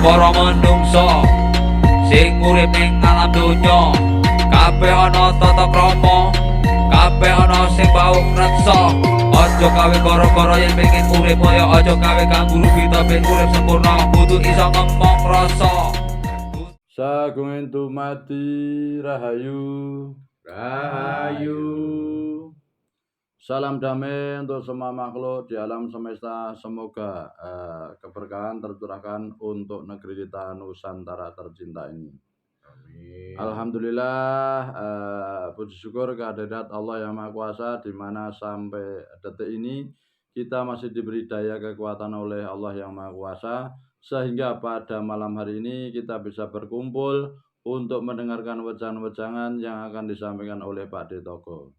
para manungsa sing urip ning alam donya, kabeh ana tata krama, kabeh ana sing bau reksa. Aja gawe gara-gara yen pengen urip kaya aja gawe kanggo kita ben urip sempurna, kudu iso ngomong rasa. Sagung dumadi rahayu. Salam damai untuk semua makhluk di alam semesta. Semoga keberkahan tercurahkan untuk negeri kita Nusantara tercinta ini. Amin. Alhamdulillah, puji syukur kehadirat Allah yang Maha Kuasa, di mana sampai detik ini kita masih diberi daya kekuatan oleh Allah yang Maha Kuasa, sehingga pada malam hari ini kita bisa berkumpul untuk mendengarkan wejangan-wejangan yang akan disampaikan oleh Pak D Toko.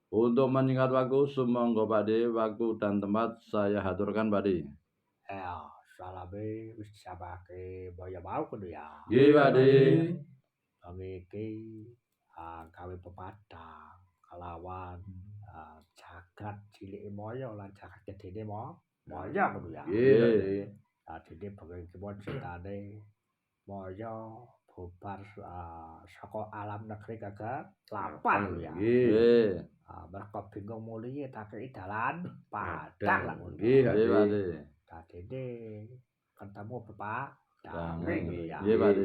Untuk menyingkat waktu, sumangga Pak D, waktu dan tempat saya haturkan Pak D. Salame wis disabake boyo mau kudu ya. Nggih Pak D. Iki gawe pepadang kalawan jagat cilik moyo lan jagat gedene moyo kudu ya. Nggih. Dadi bengi kemon critane moyo bubar saka alam negeri kegelapan kudu ya. Nggih. Mereka bingung mulih tak kei dalan padang lah ngono. Nggih Pak D. Dadene ketemu pepadang ya. Nggih Pak D.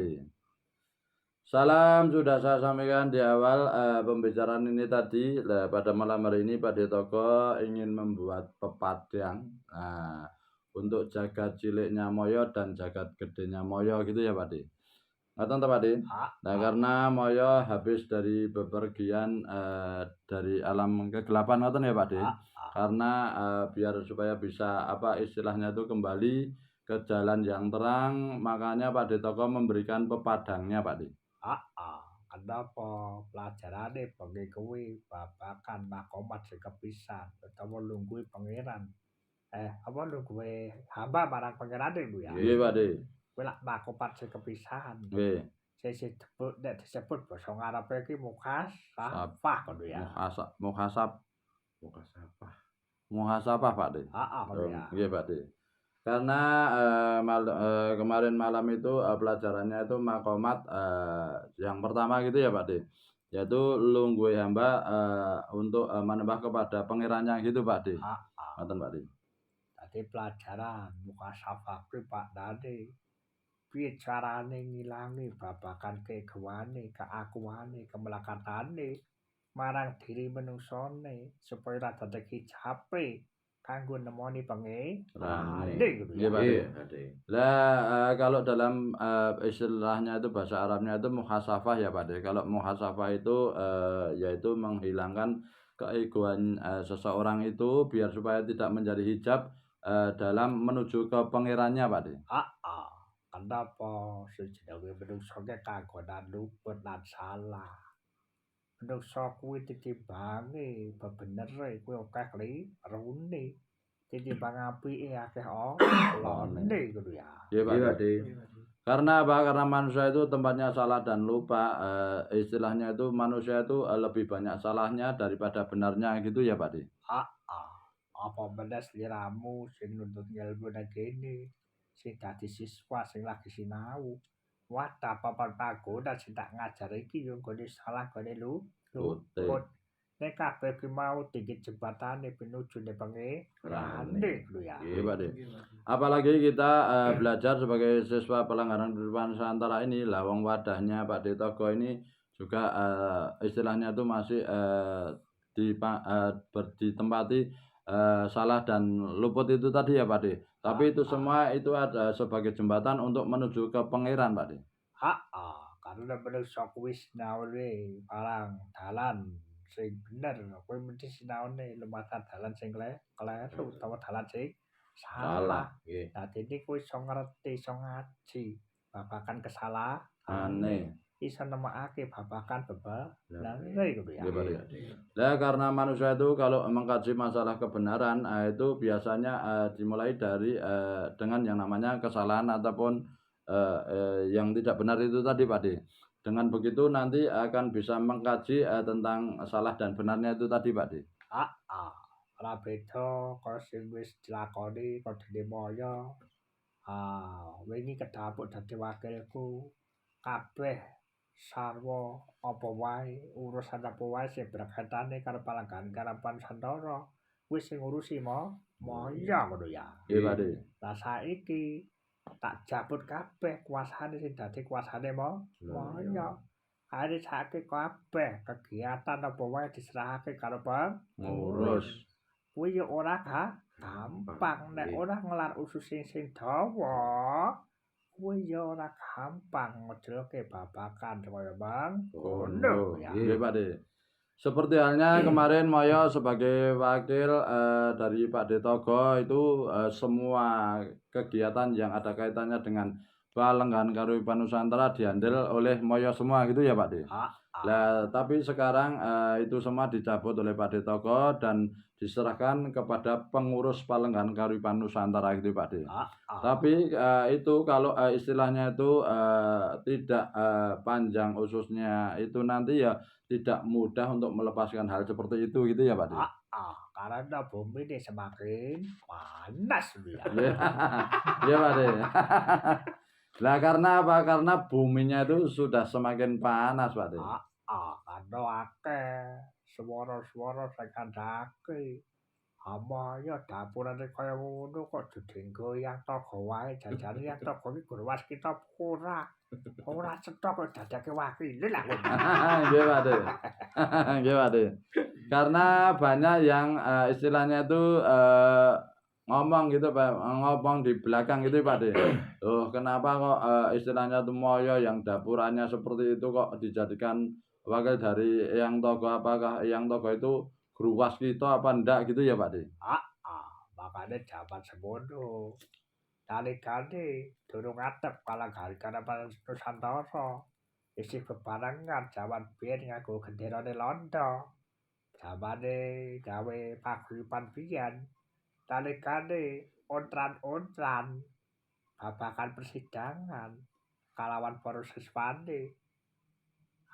Salam sudah saya sampaikan di awal pembicaraan ini tadi. Pada malam hari ini Pak D Toko ingin membuat pepadang untuk jagat ciliknya moyo dan jagat gedenya moyo gitu ya Pak D. Ngoten ta Pak D? Nah, karena moyo habis dari bepergian dari alam kegelapan ngoten ya Pak D. Karena biar supaya bisa istilahnya itu kembali ke jalan yang terang, makanya Pak D Toko memberikan pepadangnya Pak D. Kenapa pelajarane bengi kuwi babakan makomat sing kepisan utawa lungguhe pangeran. Lungguhe hamba marang pangerane lho ya. Nggih Pak D. Kuwi lak makomat sing kepisan. Nggih. Sing disebut basa ngarepe iki mukhasafah ngono ya. Muhasabah Pak D. Nggih Pak D. Karena kemarin malam itu pelajarannya itu makomat yang pertama gitu ya Pak D, yaitu lungguhe hamba untuk menembah kepada pangerannya gitu Pak D. Ngoten Pak D. Dadi pelajaran mukhasafah kuwi Pak Dadi piye carane ngilangi babakan kegawane, keakuane, kemelekatane marang diri menungsone supaya ora dadi hijabe kanggo nemoni pangerane gitu ya. Lah kalau dalam istilahnya itu bahasa Arabnya itu muhasafah ya Pak D. Kalau muhasafah itu yaitu menghilangkan keegoan seseorang itu biar supaya tidak menjadi hijab dalam menuju ke pangerannya Pak D. Kenapa sejenenge menungso ki kagonan luput lan salah. Menungso kuwi ditimbangi bebenere kuwi akeh klirune. Ditimbang apike akeh olone ngono ya. Nggih Pak D. Karena apa? Karena manusia itu tempatnya salah dan lupa. Istilahnya itu manusia itu lebih banyak salahnya daripada benarnya gitu ya Pak D. Apa meneh sliramu sing nuntut ilmu nang kene, sing dadi siswa sing lagi sinau. Wah, papan pagoda sing tak ngajar iki yo nggone salah gone luput. Nek kabeh ki mau tinggi jembatane pinuju ning pangerane lho ya. Nggih Pak D. Apalagi kita belajar sebagai siswa pelanggaran kehidupan Nusantara ini, lah wong wadahnya Pak D Toko ini juga istilahnya itu masih ditempati salah dan luput itu tadi ya Pak D. Tapi itu semua itu ada sebagai jembatan untuk menuju ke pangeran Pak D. Karena menungso kuwi sinaune parang dalan sing bener, kowe mesti sinaune lumatar dalan sing kleru utawa dalan sing salah. Dadi iki kowe iso ngerti, iso ngaji babakan kesalahane. Iso nemokake babakan bebelan ngono ya. Nah, karena manusia itu kalau mengkaji masalah kebenaran itu biasanya dimulai dari dengan yang namanya kesalahan ataupun yang tidak benar itu tadi Pak D. Dengan begitu nanti akan bisa mengkaji tentang salah dan benarnya itu tadi Pak D. Ora beda kaya sing wis dilakoni kodene moyo Wingi kedapuk dadi wakilku kabeh sarwa apa wae urusan apa wae sing berkaitane karo palanggan karapan Santara wis sing ngurusi moyo ngono ya. Nggih, Pakde. Lah saiki tak jabut kabeh kuasane sing dadi kuasane moyo. Are saiki kabeh kegiatan apa wae diserahake karo Ngurus. kuwi ya ora gampang nek ora ngelar usus sing dawa. Kuwi ya ora gampang ngejelke babakan kaya ngono ya. Nggih, Pakde. Seperti halnya kemarin Moyo sebagai wakil dari Pakde Togo itu semua kegiatan yang ada kaitannya dengan Palenggan Karipan Nusantara dihandle oleh Moyo semua gitu ya Pakde. Lah tapi sekarang itu semua dicabut oleh Pakde Togo dan diserahkan kepada pengurus Palenggan Karipan Nusantara gitu Pakde. Tapi itu kalau istilahnya itu tidak panjang ususnya itu nanti ya tidak mudah untuk melepaskan hal seperti itu gitu ya Pak De. Karena bumi ini semakin panas ya. Iya Pak De. Lah karena apa? Karena buminya itu sudah semakin panas Pak De. Karena akeh swara-swara sing kandhake. Ya dapurane kaya ngono kok didenggo yang togo wae jajane yang togo iki gurwas kita ora. Ora cetok kok dadake wakile lah. Nggih Pak De. Nggih Pak De. Karena banyak yang istilahnya itu ngomong gitu Pak, ngomong di belakang gitu Pak De. Loh kenapa kok istilahnya itu Moyo yang dapurannya seperti itu kok dijadikan wakil dari yang togo, apakah yang togo itu gruwas kita apa ndak gitu ya Pak De? Makanya jaman semono. Kali-kali durung adep Palanggan Karipan Nusantara. Isih bebarengan jaman biyen nganggo genderane londo. Jamane gawe paguyuban biyen. Kali-kali ontran-ontran babakan persidangan kalawan para siswane.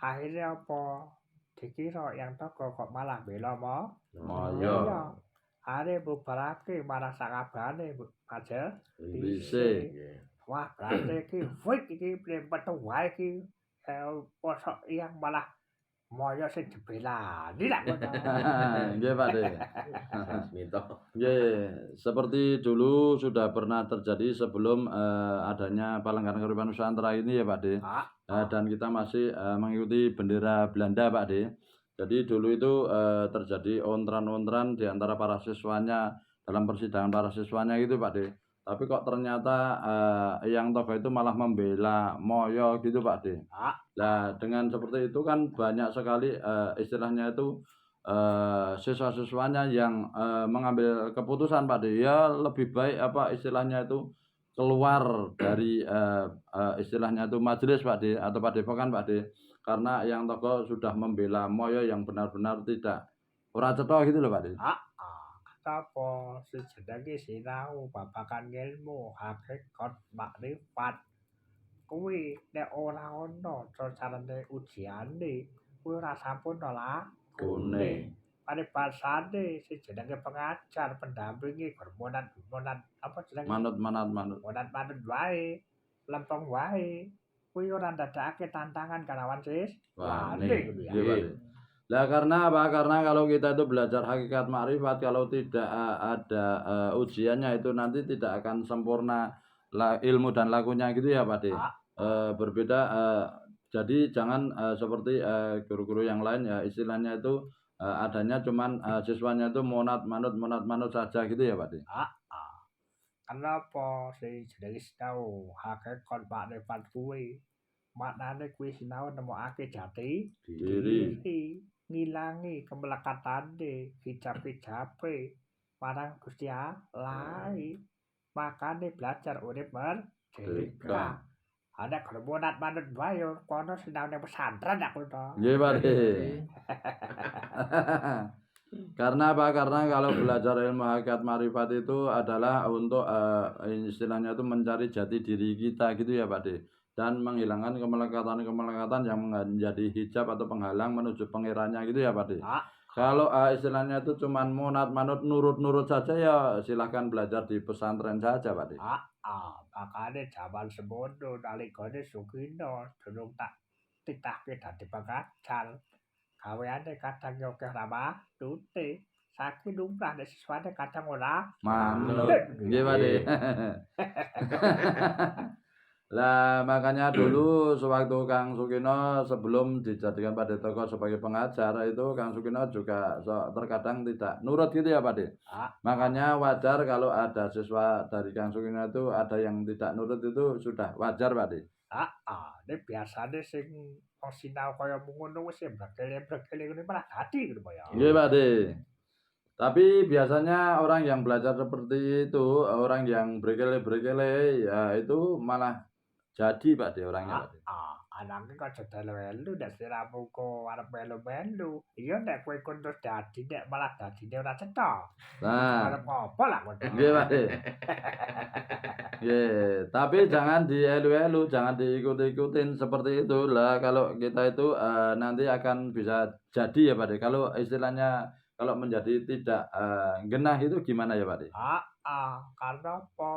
Akhirnya apa? Dikira yang togo kok malah bela Moyo. Are bubarake marang sakabehane aja Bise. Wah, berarti iki wik iki metu wae iki posok yang malah Moyo sing dibelani lah ngono. Nggih Pak De. Nggih, seperti dulu sudah pernah terjadi sebelum adanya Palenggan Karipan Nusantara ini ya Pak De. Dan kita masih mengikuti bendera Belanda Pak De. Jadi dulu itu terjadi ontran-ontran di antara para siswanya dalam persidangan para siswanya gitu Pak De. Tapi kok ternyata yang togo itu malah membela Moyo gitu Pak De. Nah dengan seperti itu kan banyak sekali istilahnya itu siswa-siswanya yang mengambil keputusan Pak De. Ya lebih baik apa istilahnya itu keluar dari istilahnya itu majelis Pak De atau padepokan Pak De. Karena yang togo sudah membela Moyo yang benar-benar tidak ora cetha gitu loh Pak De. Apa sejenenge sinau babakan ilmu hakikat makrifat kuwi nek ora ana carane ujiane kuwi ora sampurna lakune. Paribasane sing jenenge pengajar pendampingi gurmonan apa jenenge Manut. manut wae lempeng wae kuwi ora ndadekake tantangan kalawan Wane. gitu ya. Lah karena apa? Karena kalau kita itu belajar hakikat makrifat kalau tidak ada ujiannya itu nanti tidak akan sempurna ilmu dan lakunya gitu ya Pak De. Berbeda jadi jangan seperti guru-guru yang lain ya istilahnya itu adanya cuman siswanya itu monat manut saja gitu ya Pak De. Kenapa sing jenenge sinau hakikat makrifat kuwi maknane kuwi sinau nemokake jati Diri. ngilangi kemelekatane hijab-hijabe marang Gusti Allah. Makane belajar urip merdeka. Ana gurmonat manut wae kono sinau ning pesantren aku to. Nggih Pak De. Karena apa? Karena kalau belajar ilmu hakikat marifat itu adalah untuk istilahnya itu mencari jati diri kita gitu ya Pak De. Dan menghilangkan kemelekatan yang menjadi hijab atau penghalang menuju pangerannya gitu ya Pak De. Kalau istilahnya itu cuman monat manut nurut-nurut saja ya silahkan belajar di pesantren saja Pak De. Makane jaman semono nalikane Sugino durung tak titahke dadi pengajar. Gaweane kadang yo akeh ramah tute. Saking lumrah nek siswane kadang ora Manut. manut. Nggih Pak De. Lah makanya dulu sewaktu Kang Sukino sebelum dijadikan Pak De Toko sebagai pengajar itu Kang Sukino juga terkadang tidak nurut gitu ya Pak De. Makanya wajar kalau ada siswa dari Kang Sukino itu ada yang tidak nurut itu sudah wajar Pak De. Nek biasane sing wong sinau kaya ngono wis brekele-brekele ngene malah dadi ngono ya. Nggih Pak De. Tapi biasanya orang yang belajar seperti itu, orang yang brekele-brekele ya itu malah jadi Pak De orangnya Pak De. Anake kok jodel-welu nek sliramu kok arep melu-melu. Iya nek kowe kon terus dadi nek malah dadine ora cetha. Nah, Arep apa lah ngono. nggih Pak De. Nggih, tapi jangan dielu-elu, jangan diikut-ikutin seperti itu. Lah kalau kita itu nanti akan bisa jadi ya Pak De. Kalau istilahnya kalau menjadi tidak genah itu gimana ya Pak De? Karena apa?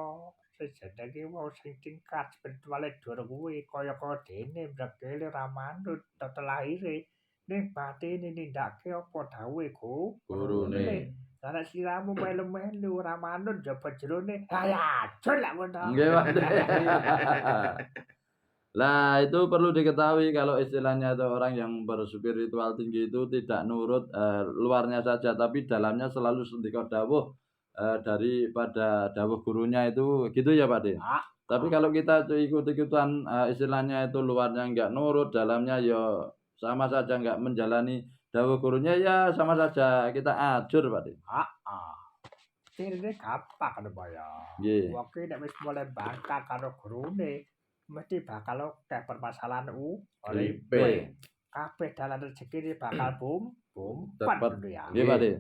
Sejenenge wong sing tingkat spirituale dhuwur kuwi kaya dene brekele ra manut tata lahire. Ning batine nindakake apa dawuhe Gurune. Karena siramu melu-melu ora manut jaba jerone. Ya ajul lak ngono. Nggih Pak De. Lah itu perlu diketahui kalau istilahnya itu orang yang berspiritual tinggi itu tidak nurut luarnya saja tapi dalamnya selalu sendika dawuh daripada dawuh gurunya itu gitu ya Pak De. Tapi kalau kita ikut-ikutan istilahnya itu luarnya enggak nurut, dalamnya ya sama saja enggak menjalani dawuh gurunya ya sama saja kita ajur Pak De. Sirine gampang lho ya. Nggih. Wong ki nek wis mulai bangka karo gurune mesti bakal akeh permasalahan Uripe. kabeh dalan rezeki bakal bumpet Tepat. ngono ya. Nggih Pak De.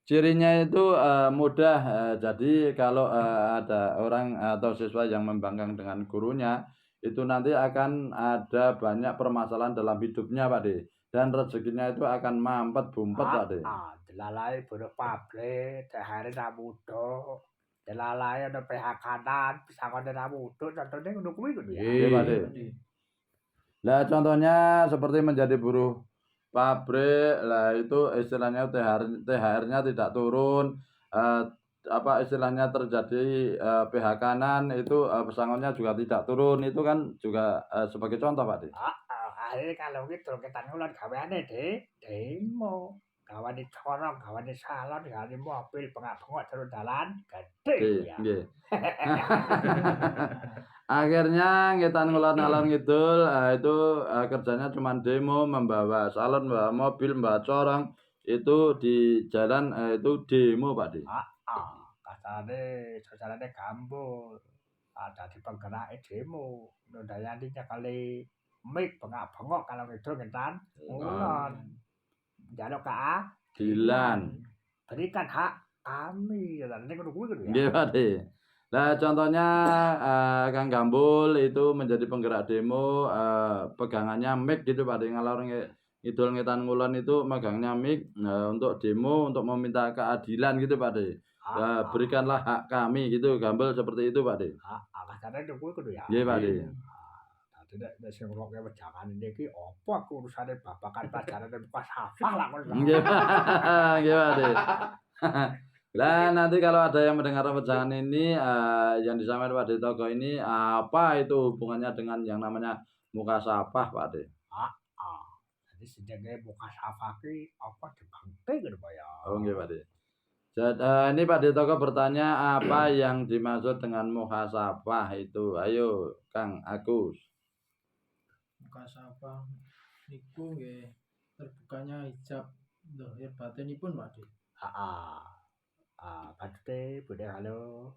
Cirinya itu mudah jadi kalau ada orang atau siswa yang membangkang dengan gurunya itu nanti akan ada banyak permasalahan dalam hidupnya Pak De dan rezekinya itu akan mampet bumpet Pak De. Delalae bodo pabrik, THR ra mudo. Delalae ana PHK-an, pisangane ra mudo, contone ngono kuwi ngono ya. Nggih Pak De. Lah contohnya seperti menjadi buruh pabrik lah itu istilahnya THR-nya tidak turun apa istilahnya terjadi PHK-an itu pesangonnya juga tidak turun itu kan juga sebagai contoh Pak De. Akhirnya kalau gitu kita ngulon gaweane demo. Gawane corong, gawane salon, gawane mobil, bengak-bengok terus dalan gede ya. Nggih. Akhirnya ngetan ngulon alon ngidul itu kerjanya cuma demo, membawa salon, membawa mobil, membawa corong itu di jalan itu demo Pak De. Kasarane gambul. Dadi penggerake demo. Nundayaninya kali mik bengak-bengok kalau ngidul ngetan ngulon. Jaluk Dilan. Berikan hak kami. Nek ngono kuwi ya. Nggih Pak De. Nah contohnya Kang Gambul itu menjadi penggerak demo pegangannya mic gitu Pak De ngalor ngidul ngetan ngulon itu megangnya mic untuk demo untuk meminta keadilan gitu Pak De. Berikanlah hak kami gitu Gambul seperti itu Pak De. Kasarane kuwi kudu ya. Nggih Pak De. Nek sing ngrungokne wejangan iki apa urusane babakan pelajaran buka safah lah ngono. Nggih Pak De. Lah nanti kalau ada yang mendengar wejangan ini yang disampaikan Pak De Togo ini apa itu hubungannya dengan yang namanya muka sapah Pak De? Jadi sejaga muka safah ki apa dibangke ngono Pak ya. Oh nggih Pak De. Jadi ini Pak De Togo bertanya apa yang dimaksud dengan muhasabah itu? Ayo Kang Agus. Muhasabah niku nggih terbukanya hijab zahir batinipun Pak De. Padhe Bude halo.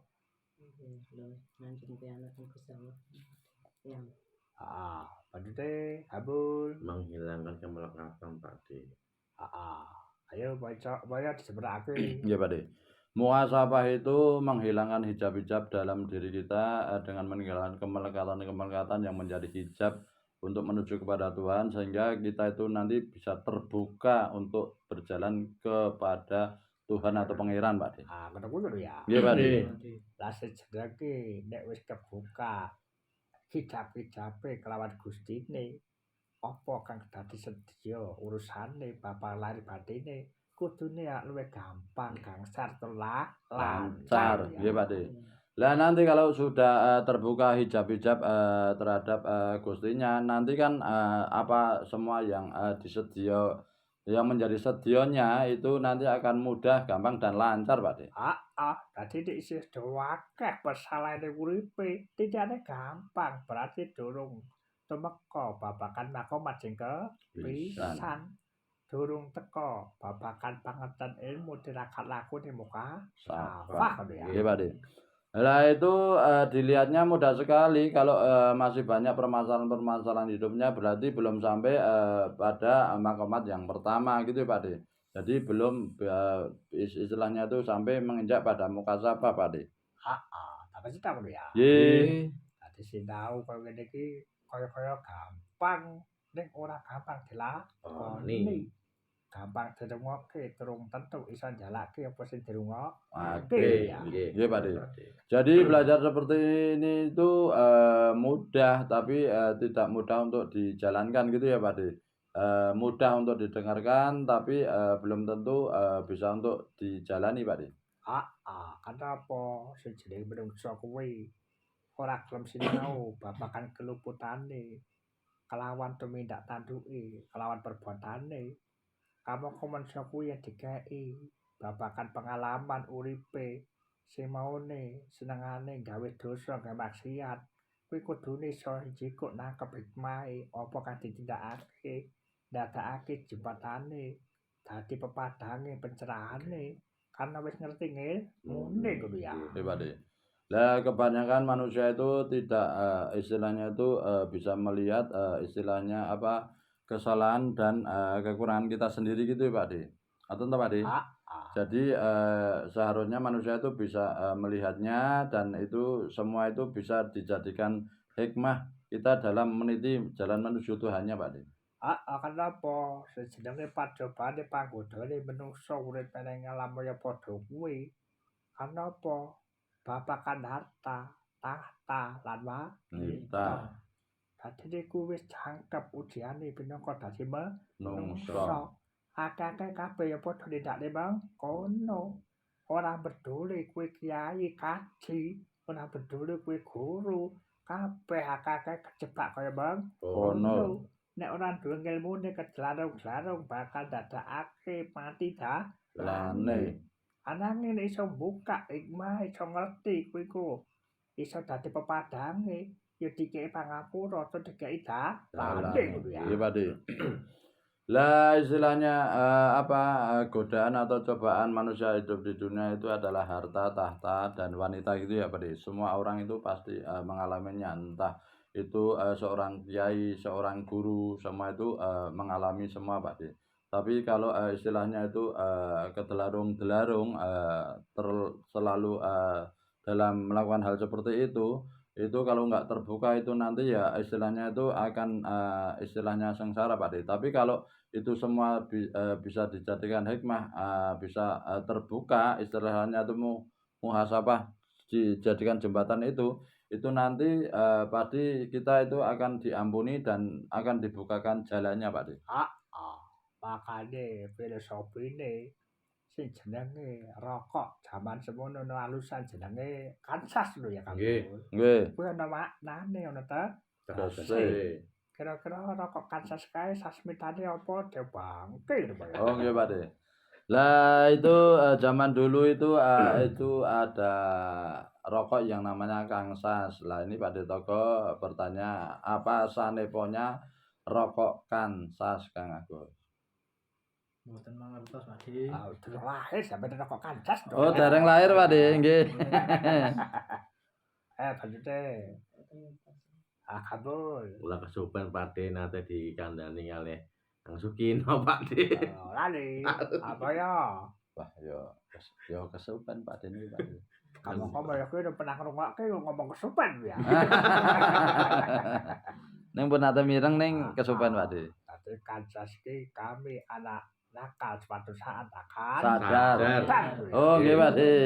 Halo, lanjut ke anak bersama. Yang Padhe Habul menghilangkan kemelekatan Pak De. Ayo baca diseberake. Iya Pak De. Muhasabah itu menghilangkan hijab-hijab dalam diri kita dengan meninggalkan kemelekatan-kemelekatan yang menjadi hijab untuk menuju kepada Tuhan sehingga kita itu nanti bisa terbuka untuk berjalan kepada Tuhan atau pangeran Pak De. Ah, ngono kuwi lho ya. Nggih Pak De. Lah sejenenge nek wis kebuka hijab-hijabe kelawan Gustine, apa kang dadi sedya urusane bapak lahir batine kudune ya luwih gampang gangsar telah Lancar, ya. nggih Pak De. Lah nanti kalau sudah terbuka hijab-hijab terhadap Gustinya, nanti kan apa semua yang disedia yang menjadi sedionya itu nanti akan mudah, gampang dan lancar Pak De. Dadi nek isih do akeh persalahane uripe, titane gampang, berarti durung tumeka babakan makomat sing pisan. Durung teka babakan pangerten ilmu tirakat laku ning muka sawah ngono ya. Nggih Pak De. Lah itu dilihatnya mudah sekali kalau masih banyak permasalahan-permasalahan hidupnya berarti belum sampai pada makomat yang pertama gitu Pak De. Jadi belum istilahnya itu sampai menginjak pada muka sapa Pak De. Tapi sih ngono ya. Nggih. Dadi sinau koyo ngene iki kaya-kaya gampang ning ora gampang dilakoni. Gampang dirungokke, durung tentu iso njalake apa sing dirungokke ya. Nggih Pak De. Jadi belajar seperti ini itu mudah tapi tidak mudah untuk dijalankan gitu ya Pak De. Mudah untuk didengarkan tapi belum tentu bisa untuk dijalani Pak De. Kenapa sing jenenge menungso kuwi ora gelem sinau babagan keluputane kelawan tumindak tanduke, kelawan perbuatane. Kamu menungso kuwi ya dikeki babagan pengalaman uripe sing maune senengane gawe dosa, gawe maksiat. Kuwi kudune iso njikuk nangkep hikmahe apa kang ditindakake, ndadekake jembatane dadi pepadange pencerahane. Karena wis ngerti ngene kudu ya. Nggih Pak De. Lah kebanyakan manusia itu tidak istilahnya itu bisa melihat istilahnya apa kesalahan dan kekurangan kita sendiri gitu ya Pak De. Atau Pak De? Jadi seharusnya manusia itu bisa melihatnya dan itu semua itu bisa dijadikan hikmah kita dalam meniti jalan menuju Tuhannya Pak De. Kenapa sejenenge pajobane panggodane menungso urip ning alam kaya padha kuwi. Kenapa babakan harta, tahta lan wanita. Dadi niku wis jangkep ujiane pinangka dadi menungso. Akeh-akeh kabeh ya padha nindakne mangkono. Ora peduli kuwi kiai, kaji, ora peduli kuwi guru, kabeh akeh-akeh kejebak kaya mangkono. Nek ora duwe ilmune kejlarung-jlarung bakal dadakake mati dalane. Ananging iso buka hikmah, iso ngerti kuwi ku iso dadi pepadange. Ya dikei pangapura atau dikei dalane ngono ya. Iya Pak De. Lah istilahnya godaan atau cobaan manusia hidup di dunia itu adalah harta, tahta dan wanita gitu ya Pak De. Semua orang itu pasti mengalaminya entah itu seorang kiai, seorang guru, semua itu mengalami semua Pak De. Tapi kalau istilahnya itu kedelarung-delarung selalu dalam melakukan hal seperti itu kalau nggak terbuka itu nanti ya istilahnya itu akan istilahnya sengsara Pak De. Tapi kalau itu semua bisa dijadikan hikmah, bisa terbuka istilahnya itu muhasabah dijadikan jembatan itu nanti pasti kita itu akan diampuni dan akan dibukakan jalannya Pak De. Makane filosofine sing jenenge rokok jaman semono no alusan jenenge kansas lho ya Kang. Nggih. Kuwi ana maknane ana ta? Kira-kira rokok kansas kae sasmitane apa debangke lho Pak. Oh nggih Pak De. Lah itu zaman dulu itu ada rokok yang namanya kansas. Lah ini Pak De Toko bertanya apa saneponya rokok kansas Kang Agus? Mboten mangertos Pak De. Durung lahir sampe rokok kansas. Oh, dereng lahir Pak De, nggih. Banjute. Kabul. Ula kesupen Pak De nate dikandani kalih Kang Sukino Pak De. Lali. Apa ya? Wah, yo kesupen Pak De ini Pak De. Kamu ya kuwi udah pernah ngrungokke ngomong kesupen ya. Nek Ning pun ate mireng ning kesupen Pak De. Dadi kancas iki kami anak nakal suatu saat akan Sadar. sadar. Oh, nggih Pak De.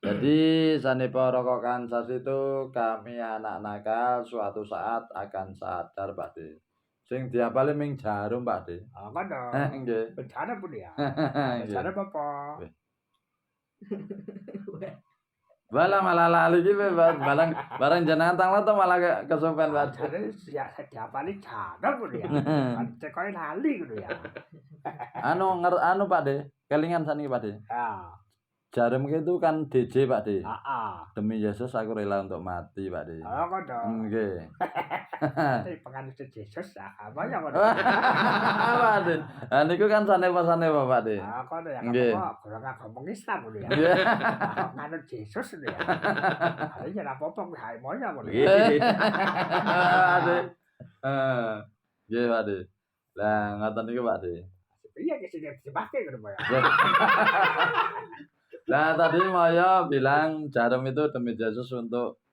Jadi sanepa rokok kancas itu kami anak nakal suatu saat akan sadar Pak De. Sing diapale ming jarum Pak De. Oh, kono. Nggih. Bencana pun ya. Nggih. Bencana apa? Malah lali iki barang jenengan tanglet to malah kesupen Pak De. Jadi ya diapali jana pun ya. Kan cekoe lali ngono ya. Anu Pak De, kelingan saniki Pak De. Ya. Jarum itu kan DJ Pak De. Heeh. Demi Yesus aku rela untuk mati Pak De. Oh, kono. Nggih. Penganut Yesus apa ya kono. Pak De. Ah niku kan sanepa-sanepa Pak De. Ah, kono ya Nggih. kok kurang agama Islam ngono ya. Nggih. Penganut Yesus ngono ya. Hari ya apa-apa kuwi hae moyo ngono. Nggih. Pak De. Nggih Pak De. Lah ngoten niku Pak De. Iya ke sini dipakai ngono ya. Nah tadi Maya bilang jarum itu demi Yesus untuk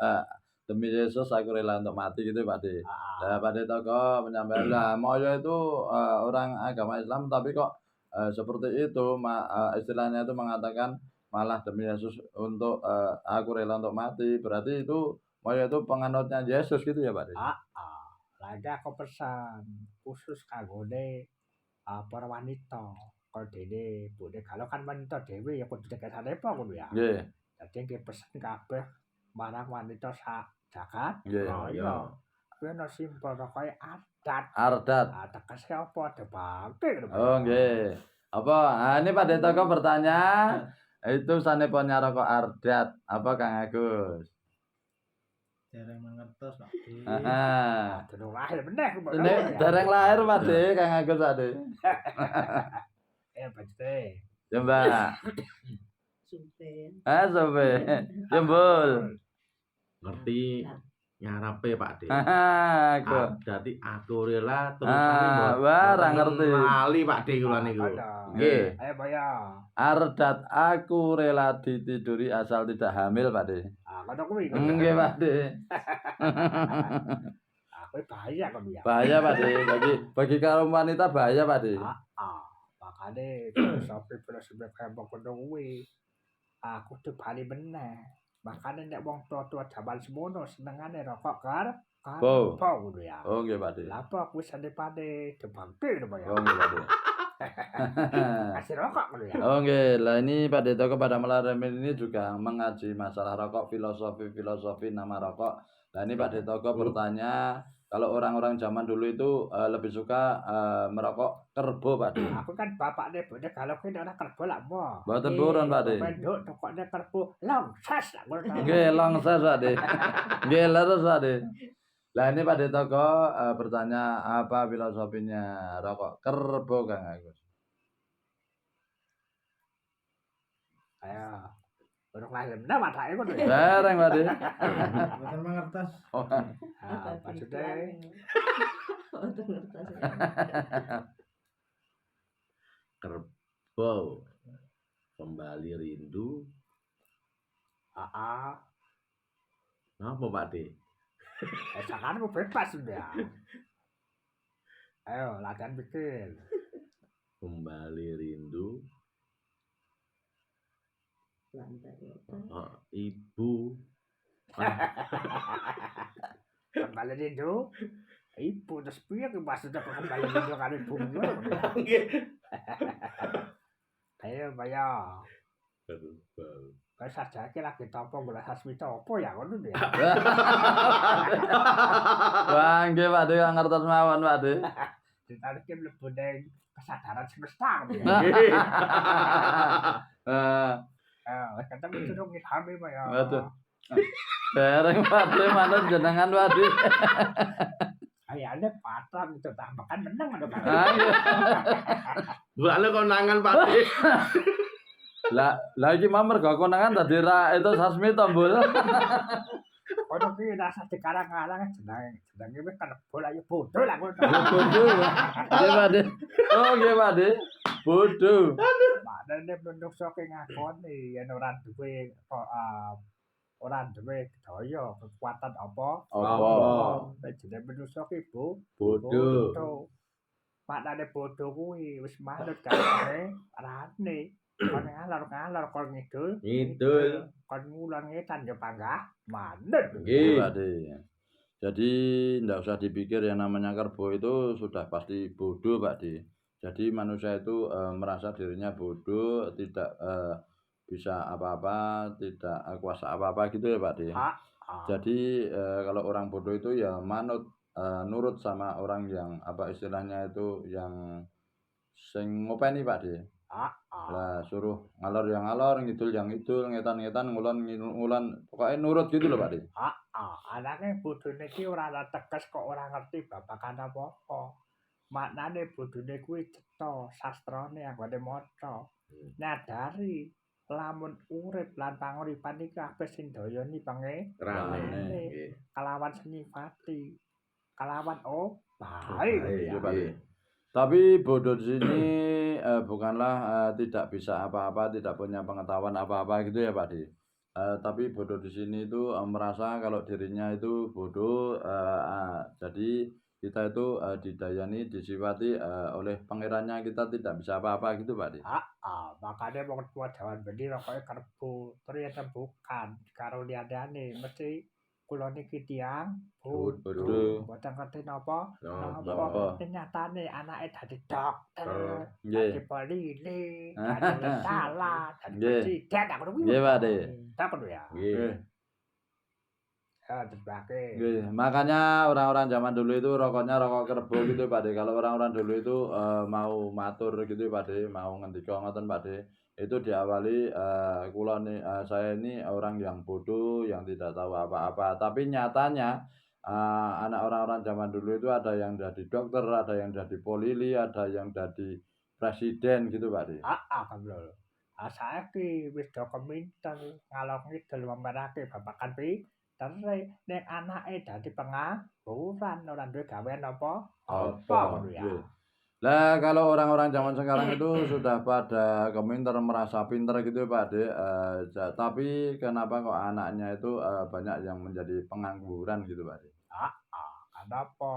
demi Yesus aku rela untuk mati gitu Pak De. Nah Pak De Toko menyampaikan lah Maya itu orang agama Islam tapi kok seperti itu istilahnya itu mengatakan malah demi Yesus untuk aku rela untuk mati berarti itu Maya itu penganutnya Yesus gitu ya Pak De. Lagi aku pesan khusus kanggone para wanita. Kalau dene bude kalau kan wanita dhewe ya kudu deket sanepa ngono ya. Nggih. Dadi nggih pesen kabeh marang wanita sak jagat. Nggih. Iya. Kuwi ana simpel kaya adat. Ardat. Tegese apa debake ngono. Oh nggih. Apa? Ini Pak De Toko bertanya itu saneponya rokok ardat apa Kang Agus? Dereng mangertos Pak De. Heeh. Durung lahir meneh kok. Nek dereng lahir Pak De Kang Agus Pak De. Pasti. Ya Mbak. Sumpah. Sobe. Jembul. Ngerti nyarepe Pak De. Aku. Dadi aku rela terus barang ngerti. Lali Pak De kula niku. Nggih. Ayo Boyo. Ardat aku rela ditiduri asal tidak hamil Pak De. Ngono kuwi. Nggih Pak De. Aku bahaya kok ya. Bahaya Pak De. Bagi kaum wanita bahaya Pak De. Makane filosofi kaya kono kuwi. Aku tuh bali meneh. Makane nek wong tua-tua jaman semono senengane rokok Bo. ngono ya. Oh nggih Pak De. Lha apa kuwi sanepane debangke ngono ya. Oh nggih Pak De. Kasih rokok ngono ya. Oh nggih, lah ini Pak De Toko pada malam ini juga mengaji masalah rokok, filosofi nama rokok. Nah ini Pak De Toko bertanya, kalau orang-orang zaman dulu itu lebih suka merokok kerbo Pak De. Aku kan bapakne bone kalau kuwi nek kerbo lak mo. Mboten purun Pak De. Penduk tokone kerbo longsas lak ngono. Nggih, langsas Pak De. Nggih, leres Pak De. Lah ini Pak De Toko bertanya apa filosofinya rokok kerbo Kang Agus? Ayo. Urung lahir meneh watake ngono ya. Bareng Pak De. Mboten mangertos. Oh, Maksudnya Mboten ngertos. Kerbau. Kembali rindu. Napa Pak De? Sakan aku bebas sudah. Ayo latihan pikir. Kembali rindu. Ibu. Kembali rindu. Ibu terus piye ki maksudnya kembali rindu karo ibu. Ayo Bayo. Kerbau. Kau sajake lagi tampa golek Hasmita apa ya ngono ya. Wah, nggih Pak De ngertos mawon Pak De. Ditarike mlebu ning kesadaran semesta. Wis ketemu durung ngilhami Pak ya. Waduh. Dereng Pak De manut jenengan Pak De. Kayane patang itu tambakan meneng ngono kan. Mbak kok nangan Pak De. Lah iki mah mergo konangan dadi ra itu Sasmita mbul. Ono ki rasa dikarang-karang jenenge wis kerbo lah ya bodoh lah ngono. Bodoh. Nggih Pak De. Oh nggih Pak De. Bodoh. Maknane menungso ki ngakoni yen ora duwe ora duwe daya kekuatan apa Apa? nek jenenge manusa ki Bodoh. Maknane bodho kuwi wis manut karane rane. Kon ngalor-ngalor kon Ngidul. kon ngulon ngetan ya panggah manut. Iya, Nggih. Pakde. Jadi ndak usah dipikir yang namanya kerbau itu sudah pasti bodoh, Pakde. Jadi manusia itu merasa dirinya bodoh, tidak bisa apa-apa, tidak kuasa apa-apa gitu ya, Pakde. Ah, Jadi kalau orang bodoh itu ya nurut sama orang yang apa istilahnya itu yang sing ngopeni, Pakde. Lah suruh ngalor yang ngalor, ngidul yang ngidul, ngetan-ngetan, ngulon pokoknya nurut gitu loh, Pakde. anake bodhone ki ora ana teges kok ora ngerti babagan apa-apa. Maknane bodhone kuwi cetha sastrane anggone maca. Nyadari lamun urip lan panguripan iki kabeh sing dayani Rane. Rane. Nggih. kalawan senipati, kalawan baik. Iya, Nggih. Pakde. Tapi bodoh di sini bukanlah tidak bisa apa-apa, tidak punya pengetahuan apa-apa gitu ya, Pakde. Tapi bodoh di sini itu merasa kalau dirinya itu bodoh, jadi kita itu didayani, disifati oleh pangerannya kita tidak bisa apa-apa gitu, Pakde. Makanya wong tua jaman beni rokoke kerbu, ternyata bukan karo liyane mesti kula niki tiyang Bodoh. bodoh. Mboten ngerti napa Napa? Napa? nyatane anake dadi dokter, Nggih. dadi polisi, dadi salah, dadi Nggih. presiden aku kuwi. Nggih, Pakde. Tak perlu ya. Nggih. Ya terbake. Nggih, makanya orang-orang zaman dulu itu rokoknya rokok kerbau gitu, Pakde. Kalau orang-orang dulu itu mau matur gitu, Pakde, mau ngendika ngoten, Pakde. Itu diawali saya ini orang yang bodoh, yang tidak tahu apa-apa. Tapi nyatanya anak orang-orang zaman dulu itu ada yang jadi dokter, ada yang jadi polisi, ada yang jadi presiden gitu, Pakde. Kamlul. Saiki wis do keminter ngalor ngidul memerake babagan pintere nek anake dadi pengangguran ora duwe gawean apa ngono ya. Nggih. Lah kalau orang-orang zaman sekarang itu sudah pada keminter merasa pinter gitu ya, Pakde. Tapi kenapa kok anaknya itu banyak yang menjadi pengangguran gitu, Pakde? Kenapa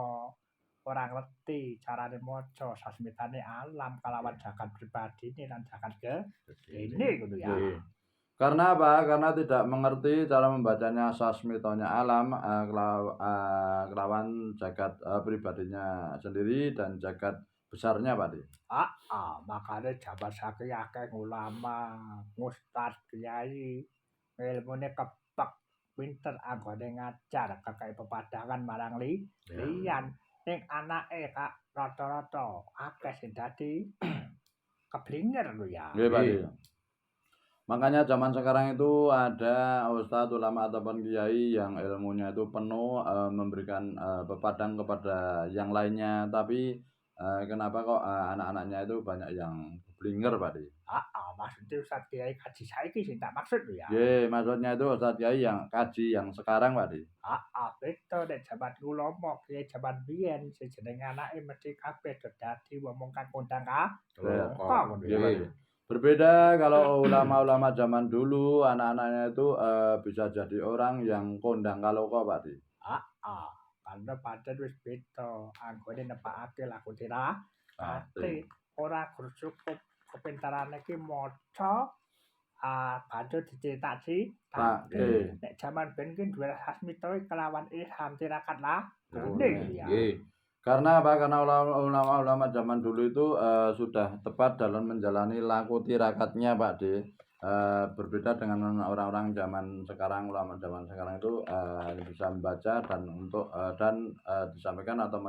ora ngerti carane maca sasmitane alam kalawan jagat pribadine lan jagat ini ngono ya. Nggih. Karena apa? Karena tidak mengerti cara membacanya sasmitonya alam kelawan jagat pribadinya sendiri dan jagat besarnya, Pakde. Makane jaman saiki akeh ulama, ustaz, kiai, ilmune kepek, pinter anggone ngajar kakek pepadangan marang liyan. Ning anake Kak rata-rata akeh sing dadi keblinger lho ya. Nggih, Pakde. Makanya zaman sekarang itu ada ustadz, ulama ataupun kiai yang ilmunya itu penuh memberikan pepadang kepada yang lainnya. Tapi kenapa kok anak-anaknya itu banyak yang blinger, Pakde? Maksudnya ustaz kiai kaji saiki sing tak maksud lho ya. Nggih, maksudnya itu ustadz kiai yang kaji yang sekarang, Pakde. Betul nek jaman ulama kiai jaman biyen sing jenenge anake mesti kabeh do dadi wong kang kondang ngono Nggih, ya. Pakde. Berbeda kalau ulama-ulama zaman dulu anak-anaknya itu bisa jadi orang yang kondang kaloka, Pakde. Karena pancen wis beda anggone nepakake laku tirate ora cukup kepintarane ki maca banjur dicetak nek jaman ben ki duwe hasmita kelawan ilham tirakat lah ngene ya. Karena apa? Karena ulama-ulama zaman dulu itu sudah tepat dalam menjalani laku tirakatnya, Pakde. Berbeda dengan orang-orang zaman sekarang, ulama zaman sekarang itu bisa membaca dan disampaikan atau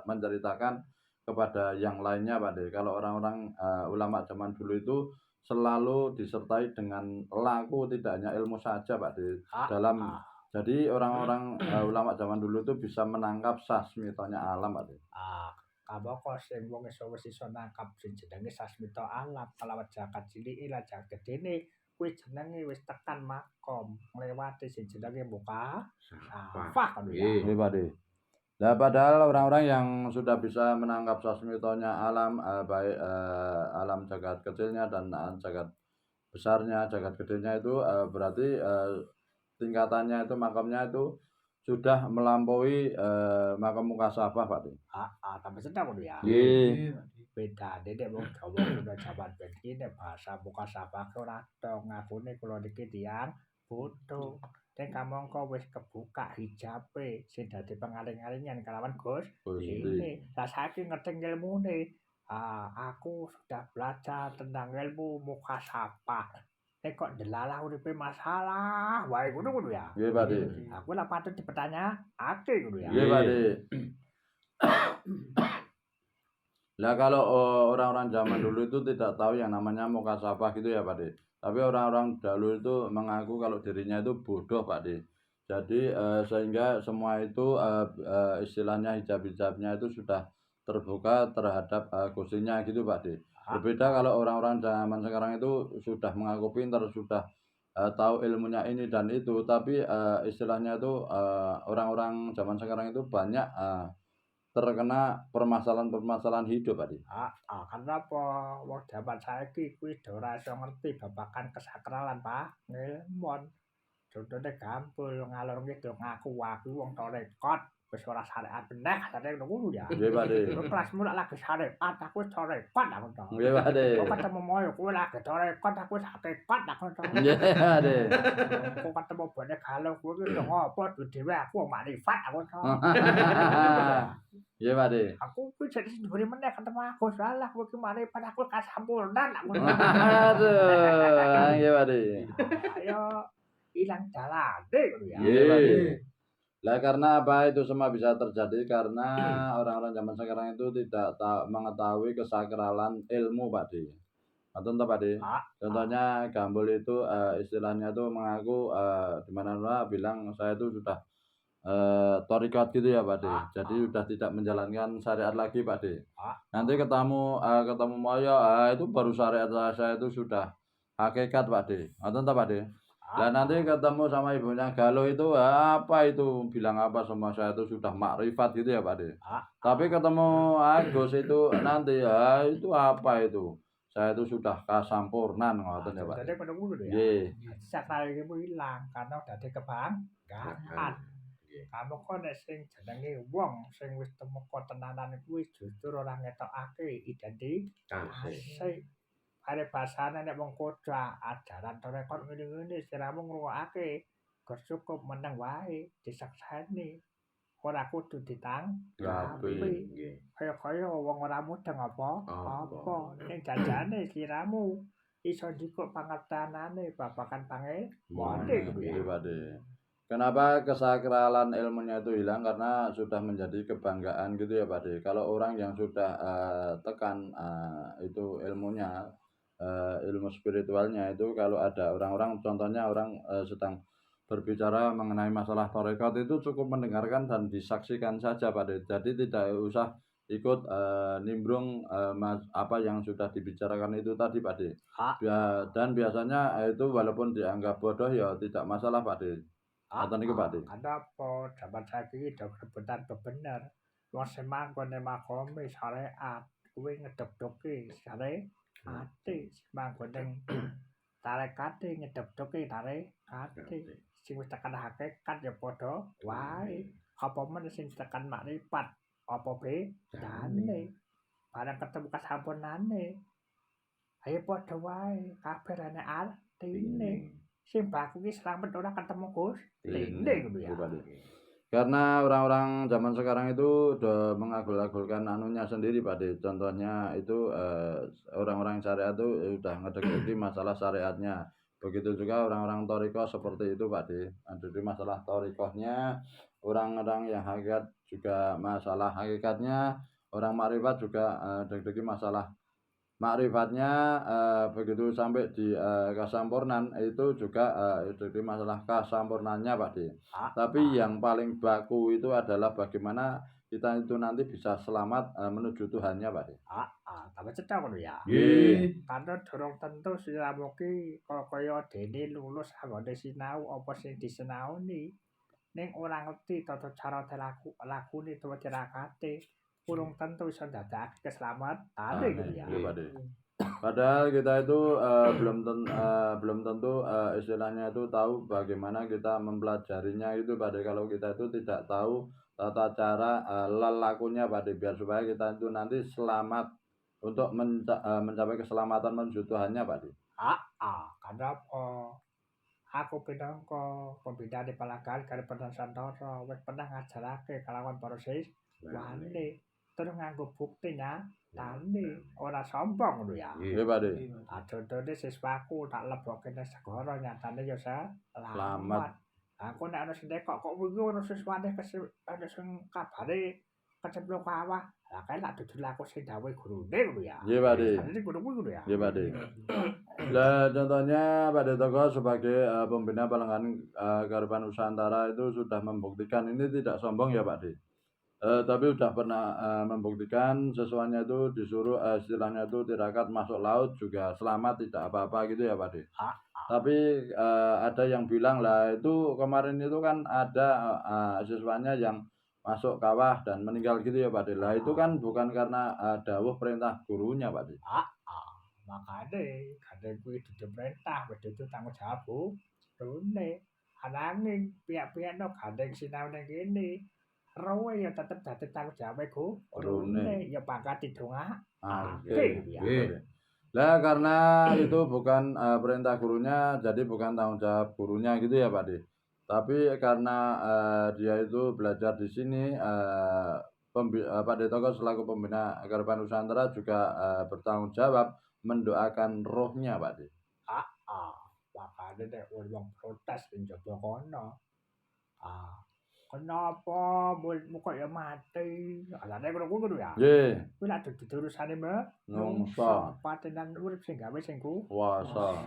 menceritakan kepada yang lainnya, Pakde. Kalau orang-orang ulama zaman dulu itu selalu disertai dengan laku, tidak hanya ilmu saja, Pakde. Jadi orang-orang ulama zaman dulu itu bisa menangkap sasmitonya alam, Pakde. Kaboko sing wong wis iso nangkap sing jenenge sasmita alam kalawan jagat cilike lan jagat gedene kuwi jenenge wis tekan makom ngliwati sing jenenge muka safah ngono ya. Nggih, Pakde. Nah, padahal orang-orang yang sudah bisa menangkap sasmitonya alam baik alam jagat kecilnya dan jagat besarnya, jagat gedenya itu berarti tingkatannya itu makamnya itu sudah melampaui makam Mukasabah Pak De. Tambah sedang ngono ya. Nggih. Beda nek wong Jawa kuno jaman ben iki nek bahasa Mukasabah ora tong ngakune kula niki tiyang bodoh. Nek kamangka wis kebuka hijabe sing dadi pengaling-alingan kelawan Gusti. ini. Lah saiki ngerti ilmune. Aku sudah belajar tentang ilmu Mukasabah. Nek kok delalah uripe masalah, wae ngono ya. Nggih Pak De. Aku lah patut dipertanyaake ngono ya. Nggih Pak De. Lah kalau orang-orang zaman dulu itu tidak tahu yang namanya Mukasabah gitu ya Pak De. Tapi orang-orang dahulu itu mengaku kalau dirinya itu bodoh Pak De. Jadi sehingga semua itu istilahnya hijab-hijabnya itu sudah terbuka terhadap gustinya gitu Pak De. Berbeda kalau orang-orang zaman sekarang itu sudah mengaku pintar, sudah tahu ilmunya ini dan itu, tapi istilahnya itu orang-orang zaman sekarang itu banyak terkena permasalahan-permasalahan hidup Pak De. Karena apa wong jaman saiki kuwi ora iso ngerti babagan kesakralan Pak. Ngelmon. Contohnya gampil ngalor ngidul ngaku aku wong tarekat wis ora syariat bener katane ngono ya. Nggih Pak De. Kelasmu lagi syariat aku tarekat aku to. Nggih Pak De. Kok ketemu moyo kuwi lagi tarekat aku hakikat aku to. Nggih Pak De. Kok ketemu bone galuh kuwi lho ngopo dhewe aku makrifat aku to. Nggih Pak De. Aku kuwi jadi sendiri meneh ketemu aku salah kuwi makrifat aku kasampurnan aku. Aduh, nggih Pak De. Ayo ilang dalane ngono ya. Nggih Pak De. Lah karena apa itu semua bisa terjadi karena orang-orang zaman sekarang itu tidak mengetahui kesakralan ilmu Pak De. Atau entah Pak De. Contohnya Gambol itu istilahnya itu mengaku di mana-mana bilang saya itu sudah thariqat gitu ya Pak De. Jadi sudah tidak menjalankan syariat lagi Pak De. Nanti ketemu Moyo itu baru syariat saya itu sudah hakikat Pak De. Atau entah Pak De. Dan nanti ketemu sama ibunya Galuh itu apa itu bilang apa sama saya itu sudah makrifat gitu ya Pak De. Tapi ketemu Agus itu nanti itu apa itu saya itu sudah kasampurnan ngoten ya Pak. Jadi pada ngono ya. Nggih. Sakral iki ilang karena dadi kebanggaan. Kamu kok nek sing jenenge wong sing wis temeka tenanan kuwi justru ora ngetokake identitas. Are basane nek wong kodha ajaran tarekat ngene-ngene siramu ngrungokake cukup meneng wae disakseni ora kudu ditanggapi kaya wong ora mudeng apa ning jajane siramu iso dikok pangertanane babagan pangewane Nggih Pak De. Kenapa kesakralan ilmunya itu hilang? Karena sudah menjadi kebanggaan gitu ya Pak De. Kalau orang yang sudah tekan itu ilmunya ilmu spiritualnya itu kalau ada orang-orang contohnya orang sedang berbicara mengenai masalah tarekat itu cukup mendengarkan dan disaksikan saja Pak De. Jadi tidak usah ikut nimbrung apa yang sudah dibicarakan itu tadi Pak De. Dan biasanya itu walaupun dianggap bodoh ya tidak masalah Pak De. Ngoten niku Pak De. Ada apa jaman saiki kebetulan bener. Wong semang kene makome syariat kuwi ngedok-doke syariat ati manggoneng tarekate ngedep-depe tarekate sing wis tekan hakikat ya padha wae apa men sing tekan makrifat apa bedane barang ketemu kasampurnane ayo padha wae kabeh ana artine sing baku ki slamet ora ketemu Gustine ngono ya. Karena orang-orang zaman sekarang itu udah mengagul-agulkan anunya sendiri Pak De. Contohnya itu orang-orang syariat itu udah ngedek-ngedeki masalah syariatnya. Begitu juga orang-orang thariqah seperti itu Pak De. Jadi masalah thariqahnya, orang-orang yang hakikat juga masalah hakikatnya, orang makrifat juga dek-deki masalah makrifatnya begitu sampai di kasampurnan itu juga jadi masalah kasampurnannya Pak De. Tapi yang paling baku itu adalah bagaimana kita itu nanti bisa selamat menuju Tuhannya Pak De. Tapi cedak ngono ya. Nggih. Karena durung tentu siramu ki kaya dene lulus anggone sinau apa sing disinaoni. Ning ora ngerti tata cara lakune utawa tirakate. Kurang tentu iso ndadekake keselamatan gitu ya. Iya Pak De. Padahal kita itu belum tentu istilahnya itu tahu bagaimana kita mempelajarinya itu Pak De. Kalau kita itu tidak tahu tata cara lelakunya Pak De, biar supaya kita itu nanti selamat untuk mencapai keselamatan menuju Tuhannya Pak De. Kenapa? Aku pinangka pembina di Palagan karo Penan Santoro wis pernah ngajarake kalawan para siswane. Terus nganggo bukti nyatane ora sombong lho ya. Nggih Pak De. Adodone siswaku tak lebokke nang segara nyatane ya Selamat. selamat. Aku nek ana sing kok wingi ana siswane ana sing kabare kecemplung kawah. Lah kae lak dudu aku sing dawuh gurune lho ya. Nggih Pak De. Jadi guru lho ya. Nggih Pak De. Lah contohnya Pak De Toko sebagai pembina Palangan Garban Nusantara itu sudah membuktikan ini tidak sombong ya Pak De. Tapi sudah pernah membuktikan sesuanya itu disuruh istilahnya itu tirakat masuk laut juga selamat tidak apa-apa gitu ya Pak De. Tapi ada yang bilang lah itu kemarin itu kan ada siswanya yang masuk kawah dan meninggal gitu ya Pak De. Lah itu kan bukan karena dawuh perintah gurunya Pak De. Makane kadang kuwi dudu perintah, dudu tanggung jawab gurune. Ananging pihak-pihak no gandeng sinau ning kene. Rowe ya tetep dadi tanggung jawab gurune. Ya pangkat didongake. Oke. Lah karena itu bukan perintah gurunya, jadi bukan tanggung jawab gurunya gitu ya Pak De. Tapi karena dia itu belajar di sini, Pak De Toko selaku pembina Garban Nusantara juga bertanggung jawab mendoakan rohnya Pak De. Makane nek wong protes ning jaba kono. Kenapa muridmu kok ya mati? Alane ngono kuwi ya. Nggih. Kuwi lak dudu urusane Menungsa. patenan urip sing gawe sing Kuwasa.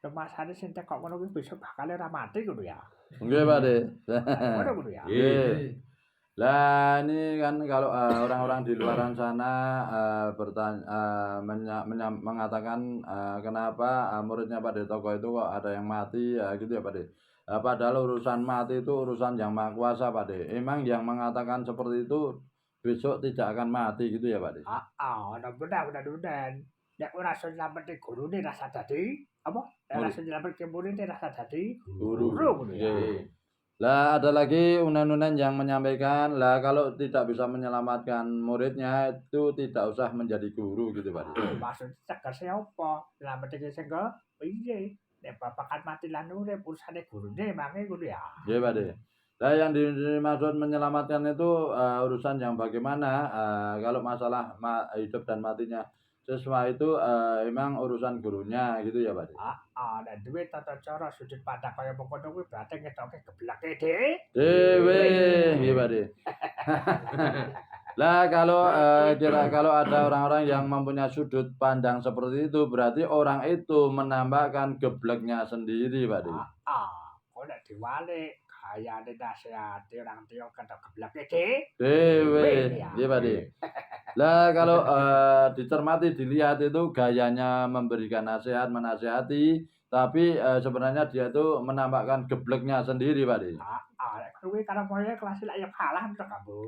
Masane sing tekok ngono kuwi besok bakal ora mati ngono ya. Nggih Pak De. Ngono ya. Nggih. Lah ini kan kalau orang-orang di luaran sana mengatakan kenapa muridnya Pak De Toko itu kok ada yang mati gitu ya Pak De. Padahal urusan mati itu urusan yang Maha Kuasa Pak De. Emang yang mengatakan seperti itu besok tidak akan mati gitu ya Pak De. Mudah-mudahan. Nek ora iso nyelametke gurune rasa dadi apa? Nek ora iso nyelametke muridé rasa dadi guru ngono ya. Lah ada lagi unen-unen yang menyampaikan lah kalau tidak bisa menyelamatkan muridnya itu tidak usah menjadi guru gitu Pak De. Maksud tegese apa? Nyelametke sing piye? Nek bapakan mati lan urip urusane gurune mangke ngono ya. Nggih Pak De. Lah yang dimaksud menyelamatkan itu urusan yang bagaimana kalau masalah hidup dan matinya siswa itu emang urusan gurunya gitu ya Pak De. Nek duwe tata cara sudut pandang kaya mengkono kuwi berarti ngetoke gebleke Dewe, nggih Pak De. Lah kalau kalau ada orang-orang yang mempunyai sudut pandang seperti itu berarti orang itu menambahkan gebleknya sendiri Pak De. Kok nek diwalik gayane nasihati orang tiyo ketok gebleke Dewe, nggih Pak De. Lah kalau dicermati dilihat itu gayanya memberikan nasihat, menasihati, tapi sebenarnya dia tuh menampakkan gebleknya sendiri Pak De. Nek kuwi karena moyo kelas lek ya kalah to kamu.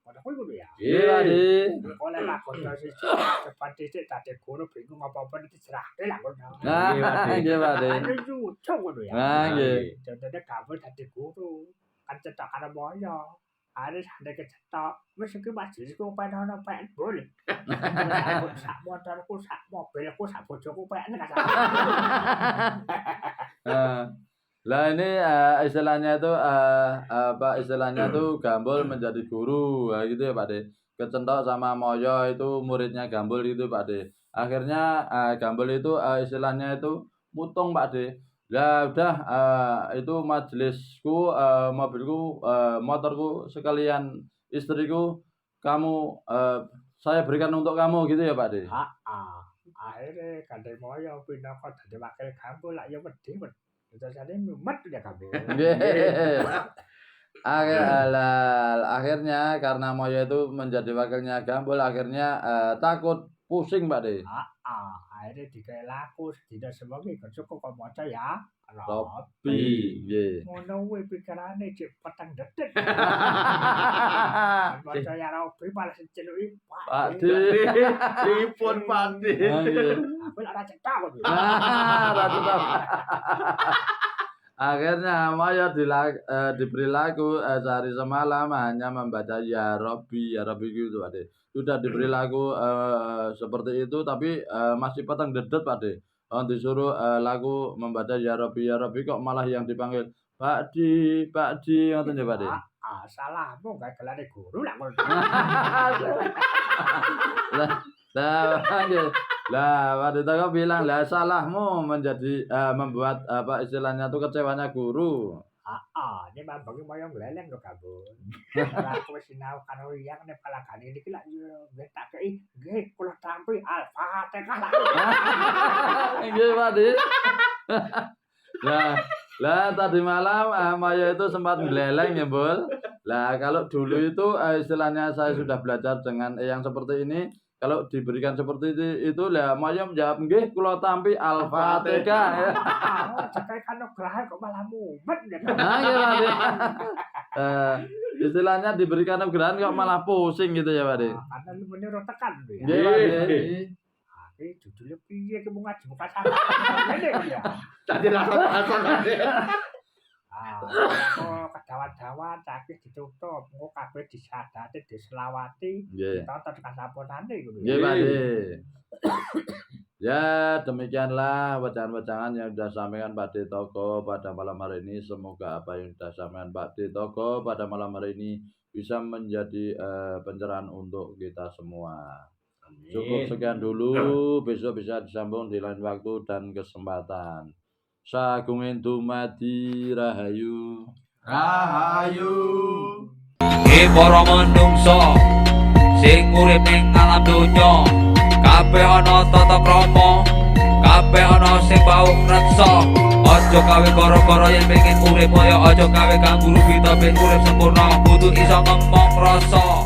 Ngono kuwi kudu ya. Iya Pak De. Oleh lakon siji cepat dhisik dadi guru bingung apa-apa diserahke lah ngono. Nah, nggih Pak De. Ayo lucu ngono ya. Nah, nggih. Contohnya kamu dadi guru. Kan cetak karena moyo. Ada sandek kecetok, wis iki majelisku pengen ono PN bol. Sak motorku, sak mobilku, sak bojoku PN kan. Lah ini istilahnya itu istilahnya tuh Gambol menjadi guru gitu ya Pak De. Kecentok sama Moyo itu muridnya Gambol gitu Pak De. Akhirnya Gambol itu istilahnya itu mutung Pak De. Ya udah itu majelisku, mobilku, motorku sekalian istriku kamu saya berikan untuk kamu gitu ya Pak De. Akhirnya gandeng moyo pindah kok dadi wakil Gambol lak ya wedi. Terusane mumet ya Gambol. Nggih. Akhirnya karena Moyo itu menjadi wakilnya Gambol akhirnya takut pusing Pak De. akhirnya digawe laku sedina sewengi kok cukup kok maca ya Robi nggih. ngono kuwi pikirane cek peteng dedet maca ya Robi malah diceluki Pak D. Pripun Pak D? Ah, nggih. aku ora cetak kok Ratu Tom. Akhirnya Moyo diberi lagu sehari semalam hanya membaca ya Robbi gitu Pak De. Sudah diberi lagu seperti itu tapi masih peteng dedet Pak De. Disuruh lagu membaca ya Robbi kok malah yang dipanggil Pak Di ngoten ya Pak De. salahmu gak gelane guru lah ngono Lah, Pak De Toko bilang lah salahmu menjadi membuat apa istilahnya tuh kecewanya guru. ini mah bagi moyo ngleleng kok kabun ora aku wis sinau karo yang nek palagane iki lak yo tak kei nggih kula tampi Al-Fatihah lah Nggih Pak De. Lah tadi malam Maya itu sempat ngeleleng ya Bol. Lah kalau dulu itu istilahnya saya sudah belajar dengan yang seperti ini. Kalau diberikan seperti itu lah Maya menjawab nggih kula tampi Al-Fatihah ya. cekai kan grahan kok malah mumet ya Nah ya Pak De. Istilahnya diberikan nugrahan kok malah pusing gitu ya Pak De. karena lu meniro tekan lho ya Nggih Pak De. iki judulnya piye ki mau ngaji muka sama ngene kok ya Tadi rasa-rasa kok kedawan-dawan cakih ditutup engko kabeh disadati diselawati Nggih. ditonton kasapunane ngono Nggih Pak De. Ya demikianlah wejangan-wejangan yang sudah sampaikan Pak De Toko pada malam hari ini. Semoga apa yang sudah sampaikan Pak De Toko pada malam hari ini bisa menjadi pencerahan untuk kita semua. Cukup sekian dulu, besok bisa disambung di lain waktu dan kesempatan. Sagungin dumadi rahayu. Para menungso sing urip ning alam donya kabeh ana tata krama kabeh ana sing bau reksa aja gawe gara-gara yen pengen urip kaya aja gawe kanggo rugi tapi urip sempurna kudu iso ngomong rasa